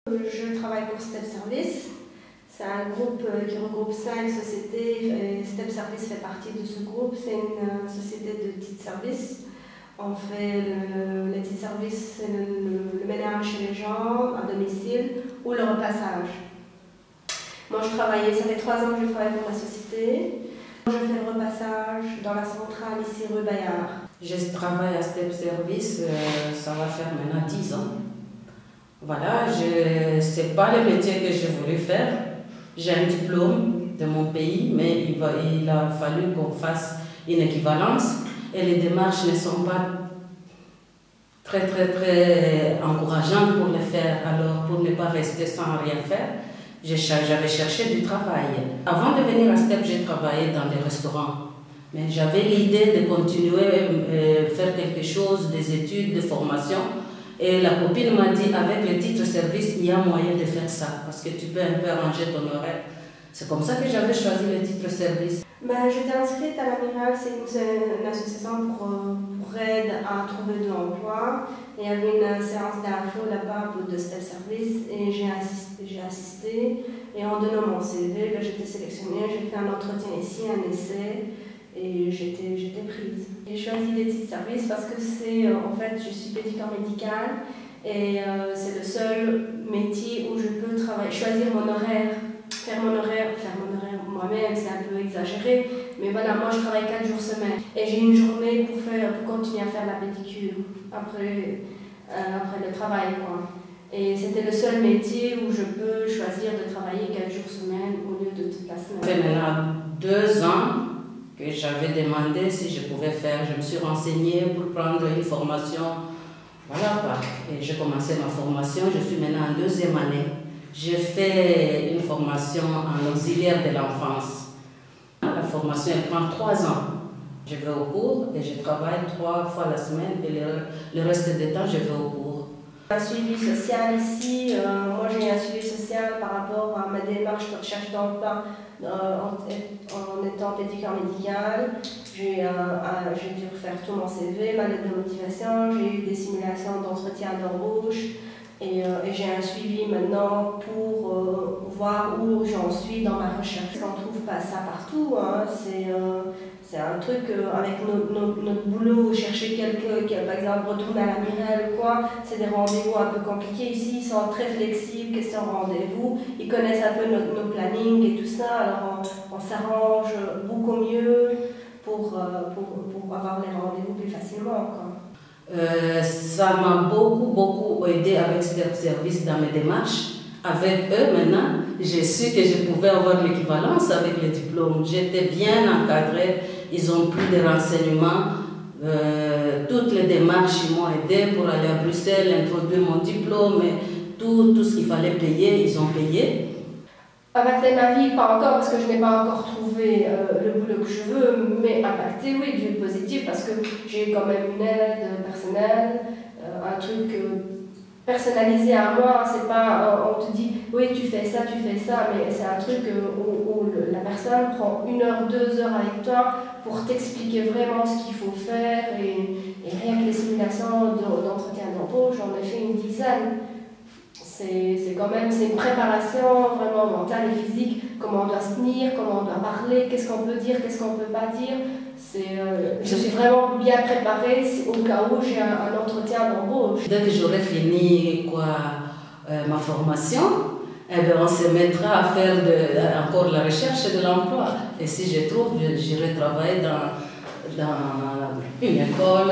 Je travaille pour Step Service. C'est un groupe qui regroupe 5 sociétés. Et Step Service fait partie de ce groupe. C'est une société de titres services. On fait les titres services, c'est le ménage chez les gens, à domicile, ou le repassage. Moi, ça fait 3 ans que je travaille pour la société. Je fais le repassage dans la centrale ici rue Bayard. Je travaille à Step Service, ça va faire maintenant 10 ans. Voilà, ce n'est pas le métier que j'ai voulu faire. J'ai un diplôme de mon pays, mais il a fallu qu'on fasse une équivalence. Et les démarches ne sont pas très encourageantes pour le faire. Alors, pour ne pas rester sans rien faire, j'avais cherché du travail. Avant de venir à Step, j'ai travaillé dans des restaurants. Mais j'avais l'idée de continuer à faire quelque chose, des études, des formations. Et la copine m'a dit, avec le titre service, il y a moyen de faire ça, parce que tu peux un peu arranger ton horaire. C'est comme ça que j'avais choisi le titre service. J'étais inscrite à l'Amiral, c'est une association pour aide à trouver de l'emploi. Il y avait une séance d'info là-bas de Step Service et j'ai assisté. Et en donnant mon CV, j'étais sélectionnée, j'ai fait un entretien ici, un essai. Et j'étais prise. J'ai choisi les titres services parce que en fait, je suis pédicure médicale et c'est le seul métier où je peux choisir mon horaire, faire mon horaire moi-même, c'est un peu exagéré, mais voilà, moi je travaille 4 jours semaine et j'ai une journée pour continuer à faire la pédicure après le travail, quoi. Et c'était le seul métier où je peux choisir de travailler 4 jours semaine au lieu de toute la semaine. Ça fait maintenant 2 ans que j'avais demandé si je pouvais faire. Je me suis renseignée pour prendre une formation. Voilà quoi. Et j'ai commencé ma formation. Je suis maintenant en 2e année. J'ai fait une formation en auxiliaire de l'enfance. La formation, elle prend 3 ans. Je vais au cours et je travaille 3 fois la semaine et le reste du temps, je vais au cours. Un suivi social ici, moi j'ai un suivi social par rapport à ma démarche de recherche d'emploi en étant pédicure médicale. J'ai dû refaire tout mon CV, ma lettre de motivation, j'ai eu des simulations d'entretien d'embauche et j'ai un suivi maintenant pour voir où j'en suis dans ma recherche. On ne trouve pas ça partout, hein. C'est un truc avec notre boulot, chercher quelqu'un qui, par exemple, retourne à l'Amiral ou quoi, c'est des rendez-vous un peu compliqués. Ici, ils sont très flexibles, question rendez-vous, ils connaissent un peu nos plannings et tout ça, alors on s'arrange beaucoup mieux pour avoir les rendez-vous plus facilement, quoi. Ça m'a beaucoup aidé avec Step Service dans mes démarches. Avec eux, maintenant, j'ai su que je pouvais avoir l'équivalence avec le diplôme. J'étais bien encadrée, ils ont pris des renseignements. Toutes les démarches m'ont aidé pour aller à Bruxelles, introduire mon diplôme, tout ce qu'il fallait payer, ils ont payé. Impacter ma vie, pas encore, parce que je n'ai pas encore trouvé le boulot que je veux, mais impacter, oui, du positif, parce que j'ai quand même une aide personnelle, un truc personnalisé à moi. C'est pas, on te dit, oui, tu fais ça, mais c'est un truc où la personne prend 1 heure, 2 heures avec toi pour t'expliquer vraiment ce qu'il faut faire, et rien que les simulations d'entretien d'embauche, j'en ai fait une dizaine. C'est une préparation vraiment mentale et physique, comment on doit se tenir, comment on doit parler, qu'est-ce qu'on peut dire, qu'est-ce qu'on ne peut pas dire. Je suis vraiment bien préparée au cas où j'ai un entretien d'embauche. Dès que j'aurai fini ma formation, on se mettra à faire encore la recherche de l'emploi. Et si je trouve, j'irai travailler dans une école,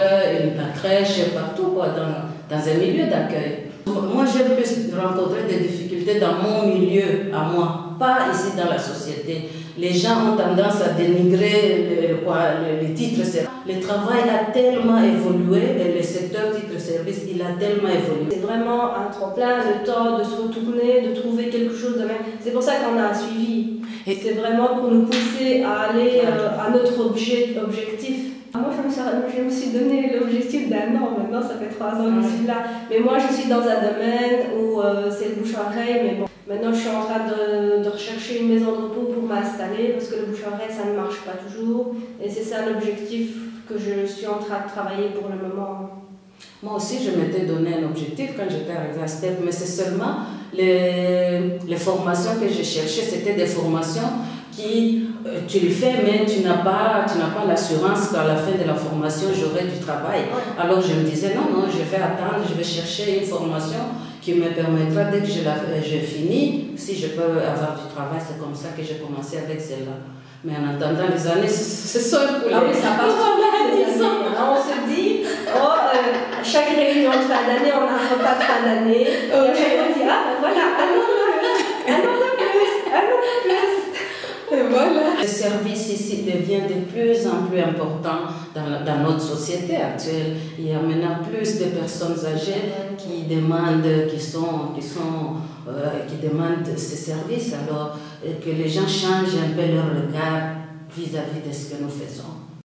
la crèche, partout, quoi, dans un milieu d'accueil. Moi, j'ai plus rencontré des difficultés dans mon milieu, à moi, pas ici dans la société. Les gens ont tendance à dénigrer les titres services. Le travail a tellement évolué, et le secteur titre-service, il a tellement évolué. C'est vraiment un trop-plein, le temps de se retourner, de trouver quelque chose de même. C'est pour ça qu'on a un suivi. C'est vraiment pour nous pousser à aller à notre objectif. Moi, je me suis donné l'objectif d'1 an, maintenant ça fait 3 ans que je suis là. Mais moi, je suis dans un domaine où c'est le bouche-à-oreille, mais bon. Maintenant, je suis en train de rechercher une maison de repos pour m'installer, parce que le bouche-à-oreille, ça ne marche pas toujours. Et c'est ça l'objectif que je suis en train de travailler pour le moment. Moi aussi, je m'étais donné un objectif quand j'étais arrivée à Step, mais c'est seulement les formations que je cherchais, c'était des formations qui, tu le fais, mais tu n'as pas l'assurance qu'à la fin de la formation, j'aurai du travail. Alors je me disais, non, je vais attendre, je vais chercher une formation qui me permettra, dès que je finis, si je peux avoir du travail. C'est comme ça que j'ai commencé avec celle-là. Mais en attendant, les années se sont écoulées. Ah oui, ça passe trop vite, les années. On se dit, à chaque réunion de fin d'année, on a un repas de fin d'année. Et à chaque fois, on dit, ah ben voilà, un an de plus. Et voilà. Le service ici devient de plus en plus important dans notre société actuelle. Il y a maintenant plus de personnes âgées qui demandent, qui demandent ces services. Alors que les gens changent un peu leur regard vis-à-vis de ce que nous faisons.